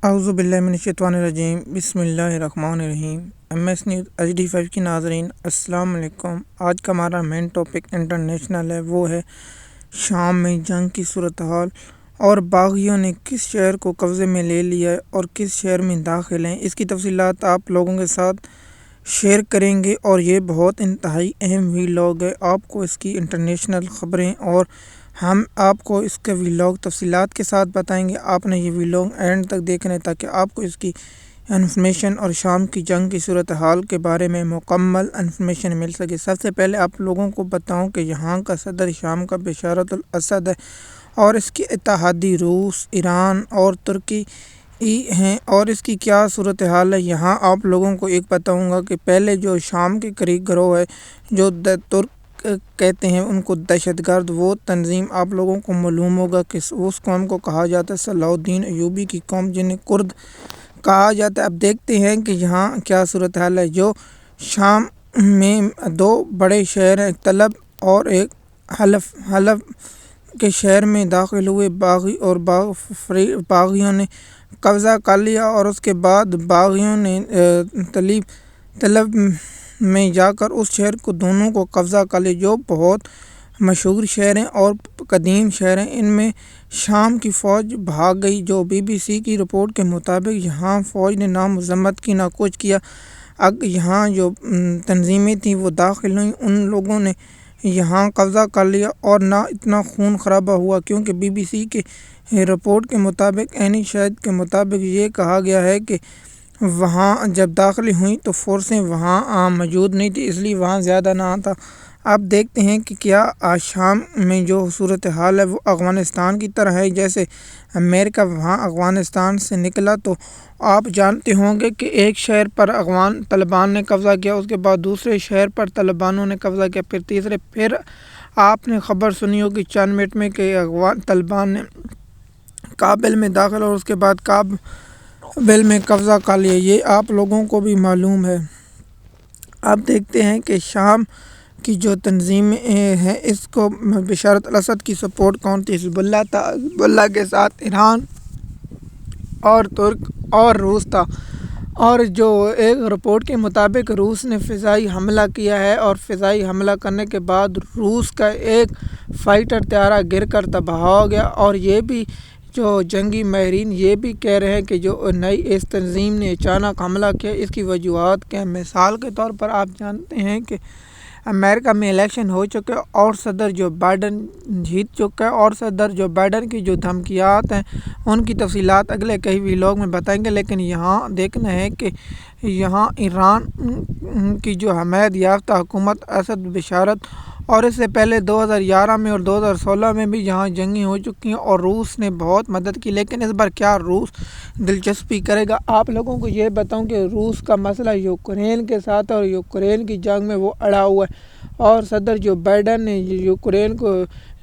اعوذ باللہ من الشیطان الرجیم بسم اللہ الرحمن الرحیم MS نیوز HD5 کی ناظرین السلام علیکم۔ آج کا ہمارا مین ٹاپک انٹرنیشنل ہے، وہ ہے شام میں جنگ کی صورتحال اور باغیوں نے کس شہر کو قبضے میں لے لیا ہے اور کس شہر میں داخل ہیں۔ اس کی تفصیلات آپ لوگوں کے ساتھ شیئر کریں گے اور یہ بہت انتہائی اہم ویلاگ ہے۔ آپ کو اس کی انٹرنیشنل خبریں اور ہم آپ کو اس کا ویلاگ تفصیلات کے ساتھ بتائیں گے۔ آپ نے یہ ویلاگ اینڈ تک دیکھنا ہے تاکہ آپ کو اس کی انفارمیشن اور شام کی جنگ کی صورتحال کے بارے میں مکمل انفارمیشن مل سکے۔ سب سے پہلے آپ لوگوں کو بتاؤں کہ یہاں کا صدر شام کا بشار الاسد ہے اور اس کے اتحادی روس، ایران اور ترکی ہیں اور اس کی کیا صورتحال ہے۔ یہاں آپ لوگوں کو ایک بتاؤں گا کہ پہلے جو شام کے قریب گروہ ہے جو ترک کہتے ہیں ان کو دہشت گرد، وہ تنظیم آپ لوگوں کو معلوم ہوگا کہ اس قوم کو کہا جاتا ہے صلاح الدین ایوبی کی قوم، جنہیں کرد کہا جاتا ہے۔ اب دیکھتے ہیں کہ یہاں کیا صورتحال ہے۔ جو شام میں دو بڑے شہر ہیں، طلب اور ایک حلب کے شہر میں داخل ہوئے باغی اور باغیوں نے قبضہ کر لیا اور اس کے بعد باغیوں نے طلب میں جا کر اس شہر کو دونوں کو قبضہ کر لیا، جو بہت مشہور شہر ہیں اور قدیم شہر ہیں۔ ان میں شام کی فوج بھاگ گئی۔ جو BBC کی رپورٹ کے مطابق یہاں فوج نے نہ مذمت کی نہ کچھ کیا۔ یہاں جو تنظیمیں تھیں وہ داخل ہوئیں، ان لوگوں نے یہاں قبضہ کر لیا اور نہ اتنا خون خرابہ ہوا، کیونکہ BBC کے رپورٹ کے مطابق عینی شاہد کے مطابق یہ کہا گیا ہے کہ وہاں جب داخل ہوئیں تو فورسیں وہاں موجود نہیں تھی، اس لیے وہاں زیادہ نہ آتا۔ اب دیکھتے ہیں کہ کیا شام میں جو صورتحال ہے وہ افغانستان کی طرح ہے، جیسے امریکہ وہاں افغانستان سے نکلا تو آپ جانتے ہوں گے کہ ایک شہر پر طالبان نے قبضہ کیا، اس کے بعد دوسرے شہر پر طالبانوں نے قبضہ کیا، پھر تیسرے، پھر آپ نے خبر سنی ہوگی چند منٹ میں کہ طالبان نے کابل میں داخل اور اس کے بعد کابل میں قبضہ کر لیا، یہ آپ لوگوں کو بھی معلوم ہے۔ اب دیکھتے ہیں کہ شام کی جو تنظیم ہے اس کو بشار الاسد کی سپورٹ کون تھی؟ حزب اللہ تھا۔ حزب اللہ کے ساتھ ایران اور ترک اور روس تھا، اور جو ایک رپورٹ کے مطابق روس نے فضائی حملہ کیا ہے اور فضائی حملہ کرنے کے بعد روس کا ایک فائٹر طیارہ گر کر تباہ ہو گیا، اور یہ بھی جو جنگی ماہرین یہ بھی کہہ رہے ہیں کہ جو نئی اس تنظیم نے اچانک حملہ کیا، اس کی وجوہات کیا ہیں۔ مثال کے طور پر آپ جانتے ہیں کہ امریکہ میں الیکشن ہو چکے اور صدر جو بائیڈن جیت چکا ہے، اور صدر جو بائیڈن کی جو دھمکیات ہیں ان کی تفصیلات اگلے کئی ویلاگ میں بتائیں گے، لیکن یہاں دیکھنا ہے کہ یہاں ایران کی جو حمایت یافتہ حکومت اسد بشارت، اور اس سے پہلے 2011 میں اور 2016 میں بھی یہاں جنگیں ہو چکی ہیں اور روس نے بہت مدد کی، لیکن اس بار کیا روس دلچسپی کرے گا؟ آپ لوگوں کو یہ بتاؤں کہ روس کا مسئلہ یوکرین کے ساتھ اور یوکرین کی جنگ میں وہ اڑا ہوا ہے، اور صدر جو بائیڈن نے یوکرین کو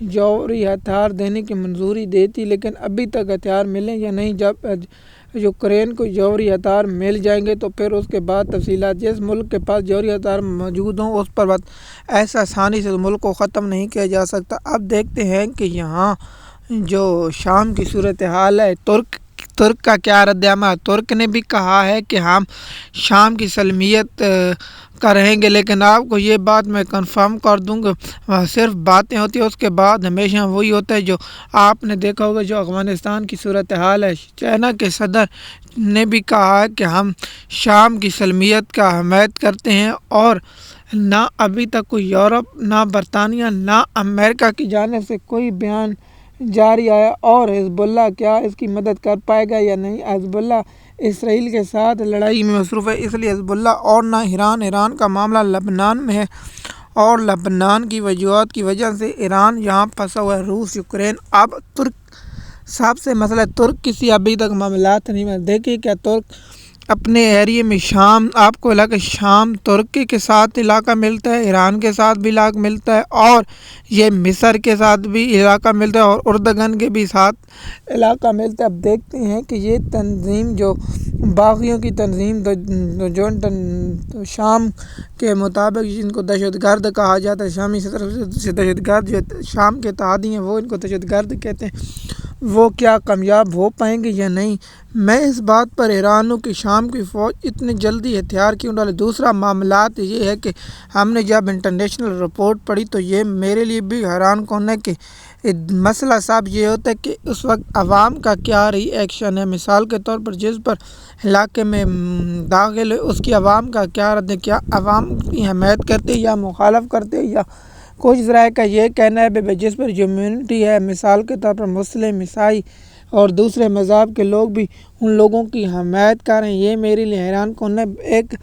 جوہری ہتھیار دینے کی منظوری دی تھی، لیکن ابھی تک ہتھیار ملے یا نہیں۔ جب یوکرین کو جوہری ہتھیار مل جائیں گے تو پھر اس کے بعد تفصیلات، جس ملک کے پاس جوہری ہتھیار موجود ہوں اس پر ایسا آسانی سے ملک کو ختم نہیں کیا جا سکتا۔ اب دیکھتے ہیں کہ یہاں جو شام کی صورتحال ہے، ترک کا کیا رد عمل؟ ترک نے بھی کہا ہے کہ ہم شام کی سلمیت کا رہیں گے، لیکن آپ کو یہ بات میں کنفرم کر دوں گا صرف باتیں ہوتی ہیں، اس کے بعد ہمیشہ وہی ہوتا ہے جو آپ نے دیکھا ہوگا۔ جو افغانستان کی صورتحال ہے، چائنا کے صدر نے بھی کہا ہے کہ ہم شام کی سلمیت کا حمایت کرتے ہیں، اور نہ ابھی تک کوئی یورپ، نہ برطانیہ، نہ امریکہ کی جانب سے کوئی بیان جاری آیا۔ اور حزب اللہ کیا اس کی مدد کر پائے گا یا نہیں؟ حزب اللہ اسرائیل کے ساتھ لڑائی میں مصروف ہے، اس لیے حزب اللہ، اور نہ ایران کا معاملہ لبنان میں ہے، اور لبنان کی وجوہات کی وجہ سے ایران یہاں پھنسا ہوا ہے، روس، یوکرین۔ اب ترک سب سے مسئلہ ہے، ترک کسی ابھی تک معاملات نہیں میں دیکھیے کیا ترک اپنے ایریے میں شام، آپ کو علاقہ شام ترکی کے ساتھ علاقہ ملتا ہے، ایران کے ساتھ بھی علاقہ ملتا ہے، اور یہ مصر کے ساتھ بھی علاقہ ملتا ہے، اور اردگن کے بھی ساتھ علاقہ ملتا ہے۔ اب دیکھتے ہیں کہ یہ تنظیم جو باغیوں کی تنظیم جو شام کے مطابق جن کو دہشت گرد کہا جاتا ہے، شامی طرف سے دہشت گرد جو شام کے اتحادی ہیں وہ ان کو دہشت گرد کہتے ہیں، وہ کیا کامیاب ہو پائیں گے یا نہیں۔ میں اس بات پر حیران ہوں کہ شام کی فوج اتنی جلدی ہتھیار کیوں ڈالے۔ دوسرا معاملات یہ ہے کہ ہم نے جب انٹرنیشنل رپورٹ پڑھی تو یہ میرے لیے بھی حیران کن ہے کہ مسئلہ صاحب یہ ہوتا ہے کہ اس وقت عوام کا کیا ری ایکشن ہے۔ مثال کے طور پر جس پر علاقے میں داخل ہے اس کی عوام کا کیا رد ہے، کیا عوام کی حمایت کرتے یا مخالف کرتے، یا کچھ ذرائع کا یہ کہنا ہے جس پر کمیونٹی ہے، مثال کے طور پر مسلم، عیسائی اور دوسرے مذہب کے لوگ بھی ان لوگوں کی حمایت کر رہے ہیں۔ یہ میرے لیے حیران کن ہے ایک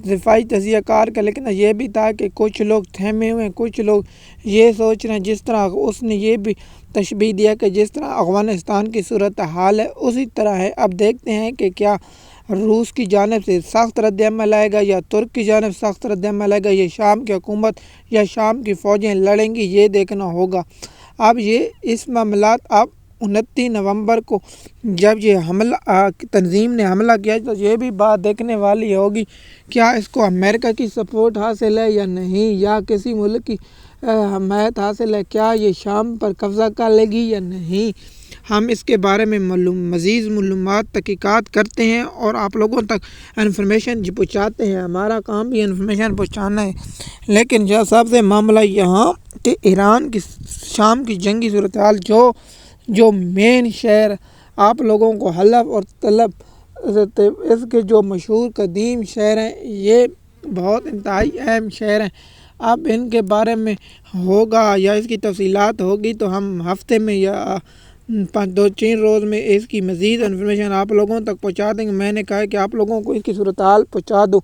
دفاعی تجزیہ کار کا، لیکن یہ بھی تھا کہ کچھ لوگ تھہمے ہوئے ہیں، کچھ لوگ یہ سوچ رہے ہیں جس طرح اس نے یہ بھی تشبیہ دیا کہ جس طرح افغانستان کی صورتحال ہے اسی طرح ہے۔ اب دیکھتے ہیں کہ کیا روس کی جانب سے سخت رد عمل آئے گا یا ترک کی جانب سخت رد عمل آئے گا، یہ شام کی حکومت یا شام کی فوجیں لڑیں گی، یہ دیکھنا ہوگا۔ اب یہ اس معاملات اب 29 نومبر کو جب یہ حملہ تنظیم نے حملہ کیا تو یہ بھی بات دیکھنے والی ہوگی کیا اس کو امریکہ کی سپورٹ حاصل ہے یا نہیں، یا کسی ملک کی حمایت حاصل ہے، کیا یہ شام پر قبضہ کر لے گی یا نہیں۔ ہم اس کے بارے میں مزید معلومات تحقیقات کرتے ہیں اور آپ لوگوں تک انفارمیشن پہنچاتے ہیں۔ ہمارا کام بھی انفارمیشن پہنچانا ہے، لیکن جو سب سے معاملہ یہاں کہ ایران کی شام کی جنگی صورتحال جو مین شہر آپ لوگوں کو حلب اور طلب اس کے جو مشہور قدیم شہر ہیں، یہ بہت انتہائی اہم شہر ہیں۔ اب ان کے بارے میں ہوگا یا اس کی تفصیلات ہوگی تو ہم ہفتے میں یا 2-3 روز میں اس کی مزید انفارمیشن آپ لوگوں تک پہنچا دیں گے۔ میں نے کہا کہ آپ لوگوں کو اس کی صورتحال پہنچا دو۔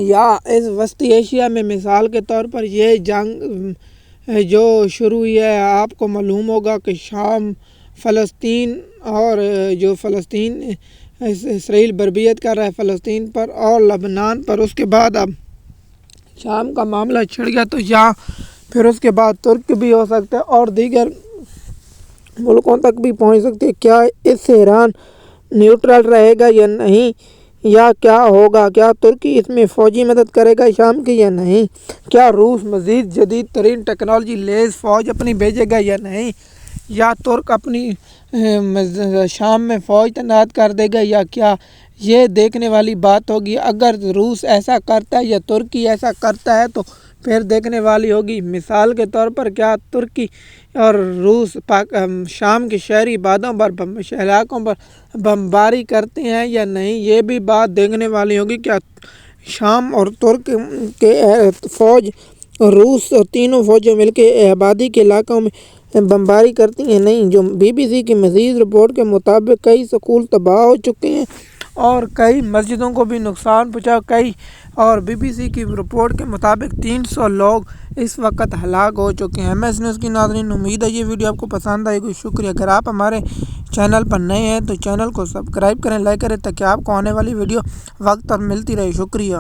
یا اس وسطی ایشیا میں مثال کے طور پر یہ جنگ جو شروع ہوئی ہے، آپ کو معلوم ہوگا کہ شام فلسطین اور جو فلسطین اسرائیل بربریت کر رہا ہے فلسطین پر اور لبنان پر، اس کے بعد اب شام کا معاملہ چھڑ گیا تو یا پھر اس کے بعد ترک بھی ہو سکتا ہے اور دیگر ملکوں تک بھی پہنچ سکتی ہے۔ کیا اس سے ایران نیوٹرل رہے گا یا نہیں، یا کیا ہوگا، کیا ترکی اس میں فوجی مدد کرے گا شام کی یا نہیں، کیا روس مزید جدید ترین ٹیکنالوجی لیس فوج اپنی بھیجے گا یا نہیں، یا ترک اپنی شام میں فوج تعینات کر دے گا یا کیا، یہ دیکھنے والی بات ہوگی۔ اگر روس ایسا کرتا ہے یا ترکی ایسا کرتا ہے تو پھر دیکھنے والی ہوگی۔ مثال کے طور پر کیا ترکی اور روس شام کے شہری علاقوں پر بمباری کرتے ہیں یا نہیں، یہ بھی بات دیکھنے والی ہوگی۔ کیا شام اور ترک کے فوج روس اور تینوں فوجیں مل کے آبادی کے علاقوں میں بمباری کرتی ہیں؟ نہیں۔ جو BBC کی مزید رپورٹ کے مطابق کئی سکول تباہ ہو چکے ہیں اور کئی مسجدوں کو بھی نقصان پہنچا، اور BBC کی رپورٹ کے مطابق 300 لوگ اس وقت ہلاک ہو چکے ہیں۔ MS نیوز کی ناظرین، امید ہے یہ ویڈیو آپ کو پسند آئے گی۔ شکریہ۔ اگر آپ ہمارے چینل پر نئے ہیں تو چینل کو سبسکرائب کریں، لائک کریں تاکہ آپ کو آنے والی ویڈیو وقت پر ملتی رہے۔ شکریہ۔